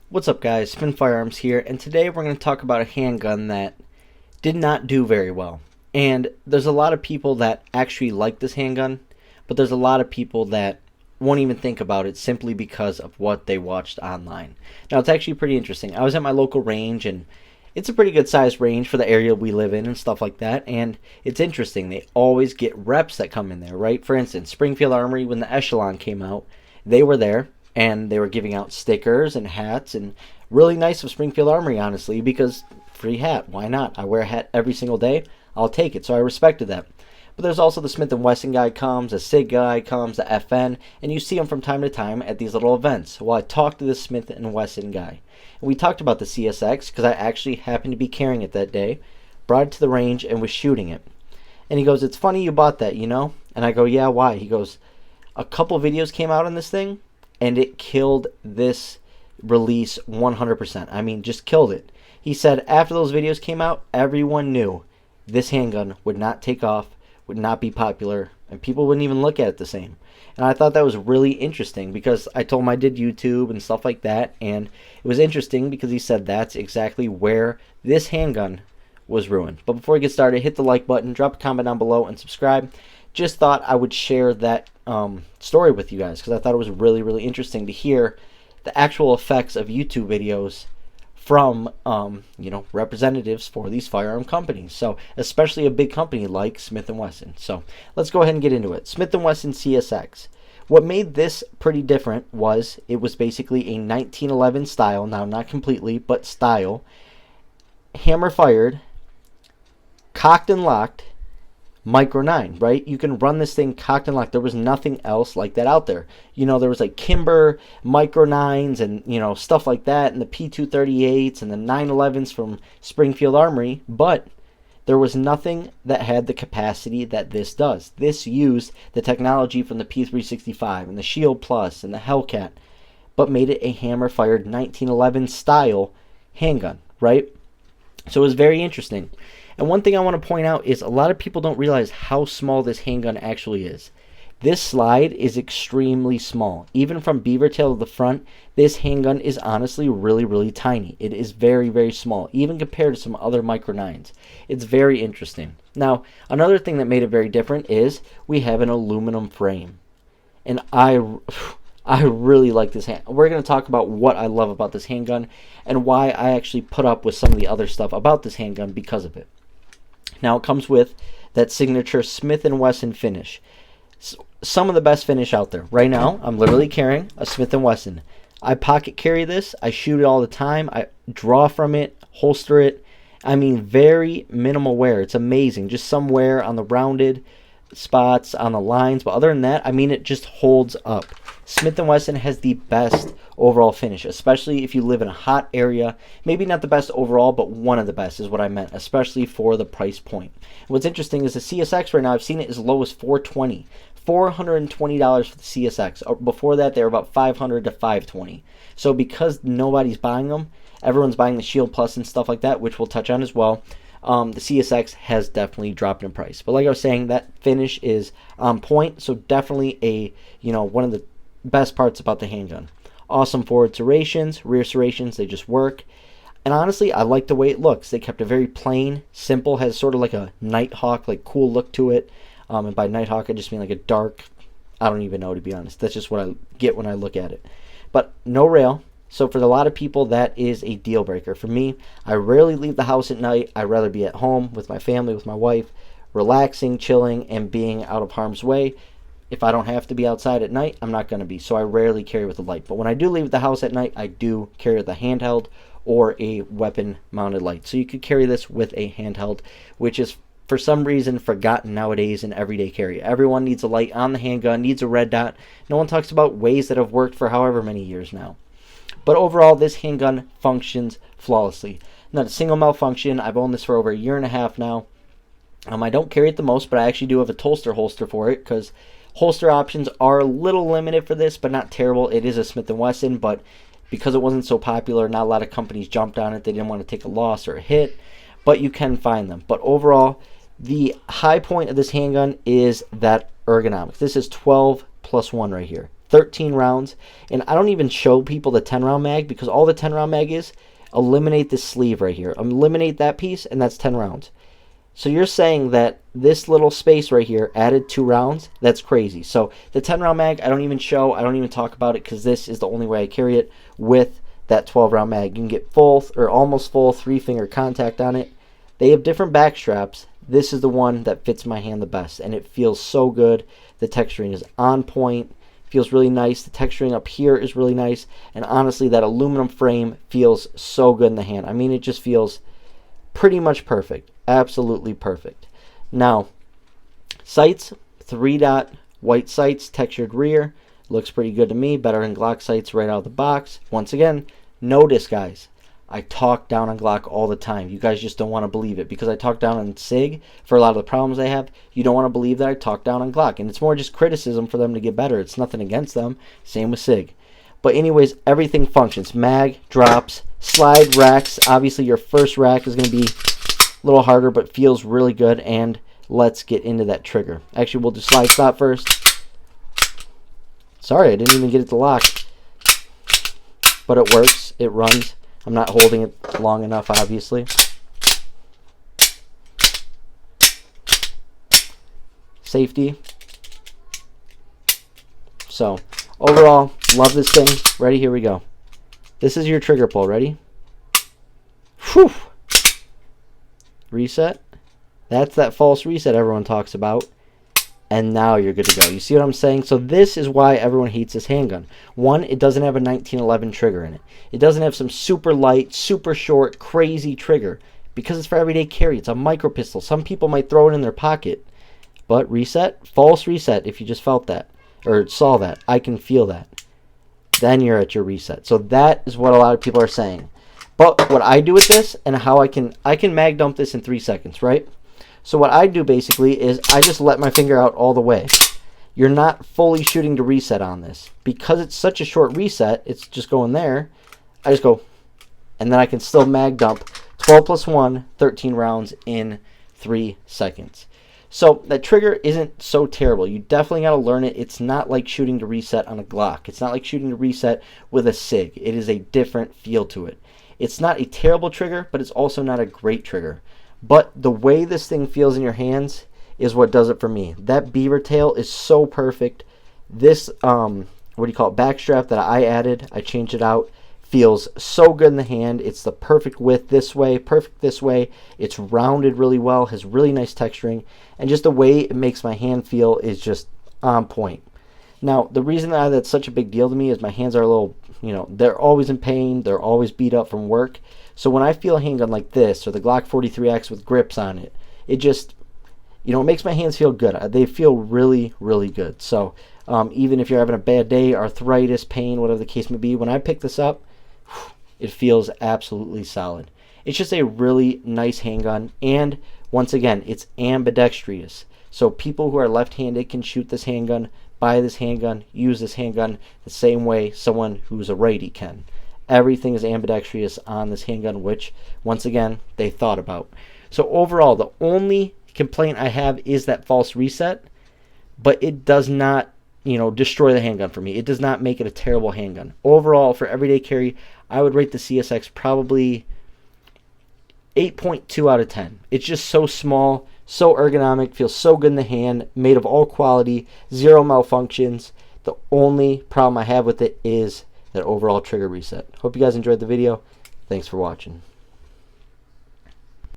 What's up, guys? Spin Firearms here, and today we're going to talk about a handgun that did not do very well. And there's a lot of people that actually like this handgun, but there's a lot of people that won't even think about it simply because of what they watched online. Now, it's actually pretty interesting. I was at my local range, and it's a pretty good sized range for the area we live in and stuff like that, and it's interesting. They always get reps that come in there, right? For instance, Springfield Armory, when the Echelon came out, they were there and they were giving out stickers and hats, and really nice of Springfield Armory, honestly, because free hat, why not? I wear a hat every single day, I'll take it, so I respected that. But there's also the Smith & Wesson guy comes, a SIG guy comes, the FN, and you see them from time to time at these little events. Well, I talked to the Smith & Wesson guy, and we talked about the CSX, because I actually happened to be carrying it that day, brought it to the range, and was shooting it. And he goes, "It's funny you bought that, you know?" And I go, "Yeah, why?" He goes, "A couple videos came out on this thing, and it killed this release 100%. I mean, just killed it." He said after those videos came out, everyone knew this handgun would not take off, would not be popular, and people wouldn't even look at it the same. And I thought that was really interesting because I told him I did YouTube and stuff like that, and it was interesting because he said that's exactly where this handgun was ruined. But before we get started, hit the like button, drop a comment down below, and subscribe. Just thought I would share that story with you guys because I thought it was really, really interesting to hear the actual effects of YouTube videos from representatives for these firearm companies. So especially a big company like Smith & Wesson. So let's go ahead and get into it. Smith & Wesson CSX. What made this pretty different was it was basically a 1911 style, now not completely, but style, hammer fired, cocked and locked, Micro 9, right? You can run this thing cocked and locked. There was nothing else like that out there. You know, there was like Kimber Micro 9s and, stuff like that, and the P238s and the 911s from Springfield Armory, but there was nothing that had the capacity that this does. This used the technology from the P365 and the Shield Plus and the Hellcat, but made it a hammer-fired 1911 style handgun, right? So it was very interesting. And one thing I want to point out is a lot of people don't realize how small this handgun actually is. This slide is extremely small. Even from beaver tail to the front, this handgun is honestly really, really tiny. It is very, very small, even compared to some other Micro 9s. It's very interesting. Now, another thing that made it very different is we have an aluminum frame. And I really like this hand. We're going to talk about what I love about this handgun and why I actually put up with some of the other stuff about this handgun because of it. Now, it comes with that signature Smith & Wesson finish. Some of the best finish out there. Right now, I'm literally carrying a Smith & Wesson. I pocket carry this. I shoot it all the time. I draw from it, holster it. I mean, very minimal wear. It's amazing. Just some wear on the rounded spots, on the lines. But other than that, I mean, it just holds up. Smith & Wesson has the best overall finish, especially if you live in a hot area. Maybe not the best overall, but one of the best is what I meant, especially for the price point. What's interesting is the CSX right now, I've seen it as low as $420. $420 for the CSX. Before that, they were about $500 to $520. So because nobody's buying them, everyone's buying the Shield Plus and stuff like that, which we'll touch on as well. The CSX has definitely dropped in price. But like I was saying, that finish is on point. So definitely one of the best parts about the handgun. Awesome forward serrations, rear serrations, they just work. And honestly, I like the way it looks. They kept it very plain, simple, has sort of like a Nighthawk, like cool look to it. And by Nighthawk, I just mean like a dark, I don't even know, to be honest. That's just what I get when I look at it. But no rail. So for a lot of people, that is a deal breaker. For me, I rarely leave the house at night. I'd rather be at home with my family, with my wife, relaxing, chilling, and being out of harm's way. If I don't have to be outside at night, I'm not going to be. So I rarely carry with a light. But when I do leave the house at night, I do carry with a handheld or a weapon-mounted light. So you could carry this with a handheld, which is for some reason forgotten nowadays in everyday carry. Everyone needs a light on the handgun, needs a red dot. No one talks about ways that have worked for however many years now. But overall, this handgun functions flawlessly. Not a single malfunction. I've owned this for over a year and a half now. I don't carry it the most, but I actually do have a holster for it because holster options are a little limited for this, but not terrible. It is a Smith & Wesson, but because it wasn't so popular, not a lot of companies jumped on it. They didn't want to take a loss or a hit, but you can find them. But overall, the high point of this handgun is that ergonomics. This is 12 plus 1 right here. 13 rounds, and I don't even show people the 10-round mag because all the 10-round mag is eliminate this sleeve right here. Eliminate that piece, and that's 10 rounds. So you're saying that this little space right here added 2 rounds? That's crazy. So the 10-round mag, I don't even show. I don't even talk about it because this is the only way I carry it with that 12-round mag. You can get full or almost full 3-finger contact on it. They have different back straps. This is the one that fits my hand the best, and it feels so good. The texturing is on point. Feels really nice. The texturing up here is really nice, and honestly, that aluminum frame feels so good in the hand. I mean, it just feels pretty much perfect. Absolutely perfect. Now, sights, 3-dot white sights, textured rear. Looks pretty good to me. Better than Glock sights right out of the box. Once again, notice, guys, I talk down on Glock all the time. You guys just don't want to believe it because I talk down on SIG for a lot of the problems they have. You don't want to believe that I talk down on Glock, and it's more just criticism for them to get better. It's nothing against them. Same with SIG. But anyways, everything functions. Mag, drops, slide, racks. Obviously, your first rack is going to be a little harder, but feels really good. And let's get into that trigger. Actually, we'll do slide stop first. Sorry, I didn't even get it to lock. But it works. It runs. I'm not holding it long enough, obviously. Safety. So, overall, love this thing. Ready? Here we go. This is your trigger pull. Ready? Whew. Reset. That's that false reset everyone talks about. And now you're good to go. You see what I'm saying? So this is why everyone hates this handgun. One, it doesn't have a 1911 trigger in it. It doesn't have some super light, super short, crazy trigger. Because it's for everyday carry. It's a micro pistol. Some people might throw it in their pocket. But reset, false reset, if you just felt that. Or saw that. I can feel that. Then you're at your reset. So that is what a lot of people are saying. But what I do with this, and how I can mag dump this in 3 seconds, right? So what I do basically is I just let my finger out all the way. You're not fully shooting to reset on this. Because it's such a short reset, it's just going there. I just go, and then I can still mag dump 12 plus 1, 13 rounds in 3 seconds. So that trigger isn't so terrible. You definitely got to learn it. It's not like shooting to reset on a Glock. It's not like shooting to reset with a SIG. It is a different feel to it. It's not a terrible trigger, but it's also not a great trigger. But the way this thing feels in your hands is what does it for me. That beaver tail is so perfect. This, what do you call it, back strap that I added, I changed it out, feels so good in the hand. It's the perfect width this way, perfect this way. It's rounded really well, has really nice texturing, and just the way it makes my hand feel is just on point. Now, the reason that that's such a big deal to me is my hands are a little, they're always in pain. They're always beat up from work. So when I feel a handgun like this, or the Glock 43X with grips on it, it just, it makes my hands feel good. They feel really, really good. So even if you're having a bad day, arthritis, pain, whatever the case may be, when I pick this up, it feels absolutely solid. It's just a really nice handgun. And once again, it's ambidextrous. So people who are left-handed can shoot this handgun, buy this handgun, use this handgun the same way someone who's a righty can. Everything is ambidextrous on this handgun, which, once again, they thought about. So overall, the only complaint I have is that false reset, but it does not, destroy the handgun for me. It does not make it a terrible handgun. Overall, for everyday carry, I would rate the CSX probably 8.2 out of 10. It's just so small, so ergonomic, feels so good in the hand, made of all quality, zero malfunctions. The only problem I have with it is that overall trigger reset. Hope you guys enjoyed the video. Thanks for watching.